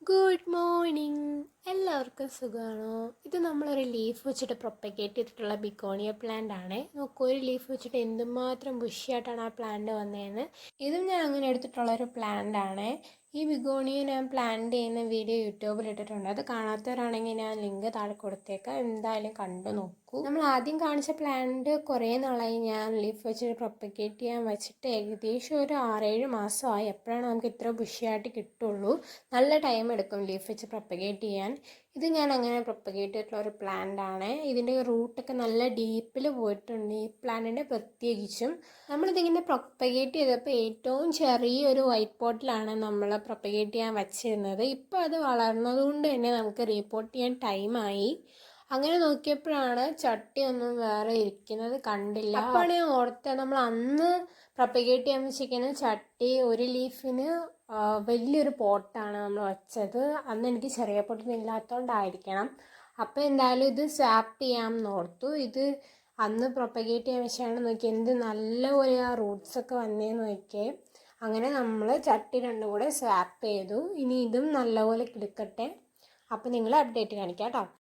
Good morning. എല്ലാവർക്കും സുഖമാണോ? ഇത് നമ്മളൊരു ലീഫ് വെച്ചിട്ട് പ്രൊപ്പഗേറ്റ് ചെയ്തിട്ടുള്ള ബിഗോണിയ പ്ലാന്റ് ആണ്. നോക്കൂ, ഒരു ലീഫ് വെച്ചിട്ട് എന്തുമാത്രം ബുഷിയായിട്ടാണ് ആ പ്ലാന്റ് വന്നതെന്ന്. ഇതും ഞാൻ അങ്ങനെ എടുത്തിട്ടുള്ളൊരു പ്ലാന്റ് ആണ്. ഈ ബിഗോണിയ ഞാൻ പ്ലാന്റ് ചെയ്യുന്ന വീഡിയോ യൂട്യൂബിൽ ഇട്ടിട്ടുണ്ട്. അത് കാണാത്തവരാണെങ്കിൽ ഞാൻ ലിങ്ക് താഴെ കൊടുത്തേക്കാം. എന്തായാലും കണ്ടു നോക്കൂ. നമ്മൾ ആദ്യം കാണിച്ച പ്ലാന്റ് കുറേ നാളായി ഞാൻ ലീഫ് വെച്ചിട്ട് പ്രൊപ്പഗേറ്റ് ചെയ്യാൻ വെച്ചിട്ട് ഏകദേശം ഒരു 6-7 മാസമായി. എപ്പോഴാണ് നമുക്ക് ഇത്ര ബുഷിയായിട്ട് കിട്ടുള്ളൂ. നല്ല ടൈം എടുക്കും ലീഫ് വെച്ച് പ്രൊപ്പഗേറ്റ് ചെയ്യാൻ. ഇത് ഞാൻ അങ്ങനെ പ്രൊപ്പഗേറ്റ് ചെയ്തിട്ടുള്ള ഒരു പ്ലാന്റ് ആണ്. ഇതിൻ്റെ റൂട്ടൊക്കെ നല്ല ഡീപ്പിൽ പോയിട്ടുണ്ട് ഈ പ്ലാന്റിൻ്റെ പ്രത്യേകിച്ചും. നമ്മളിതിങ്ങനെ പ്രൊപ്പഗേറ്റ് ചെയ്തപ്പോൾ ഏറ്റവും ചെറിയൊരു വൈറ്റ് പോട്ടിലാണ് നമ്മൾ പ്രൊപ്പഗേറ്റ് ചെയ്യാൻ വച്ചിരുന്നത്. ഇപ്പോൾ അത് വളർന്നതുകൊണ്ട് തന്നെ നമുക്ക് റീപോർട്ട് ചെയ്യാൻ ടൈമായി. അങ്ങനെ നോക്കിയപ്പോഴാണ് ചട്ടിയൊന്നും വേറെ ഇരിക്കുന്നത് കണ്ടില്ല. അപ്പോഴാണ് ഞാൻ ഓർത്തത് നമ്മൾ അന്ന് പ്രൊപ്പഗേറ്റ് ചെയ്യാൻ വെച്ചിരിക്കുന്ന ചട്ടി ഒരു ലീഫിന് വലിയൊരു പോട്ടാണ് നമ്മൾ വെച്ചത്. അന്ന് എനിക്ക് ചെറിയ പോട്ടൊന്നും ഇല്ലാത്തതുകൊണ്ടായിരിക്കണം. അപ്പോൾ എന്തായാലും ഇത് സ്വാപ്പ് ചെയ്യാമെന്ന് ഓർത്തു. ഇത് അന്ന് പ്രൊപ്പഗേറ്റ് ചെയ്യാൻ വെച്ചാണ്. നോക്കി എന്ത് നല്ലപോലെ ആ റൂട്ട്സൊക്കെ വന്നേന്ന് നോക്കിയേ. അങ്ങനെ നമ്മൾ ചട്ടി രണ്ടും കൂടെ സ്വാപ്പ് ചെയ്തു. ഇനി ഇതും നല്ലപോലെ കിടക്കട്ടെ. അപ്പോൾ നിങ്ങളെ അപ്ഡേറ്റ് കാണിക്കാം കേട്ടോ.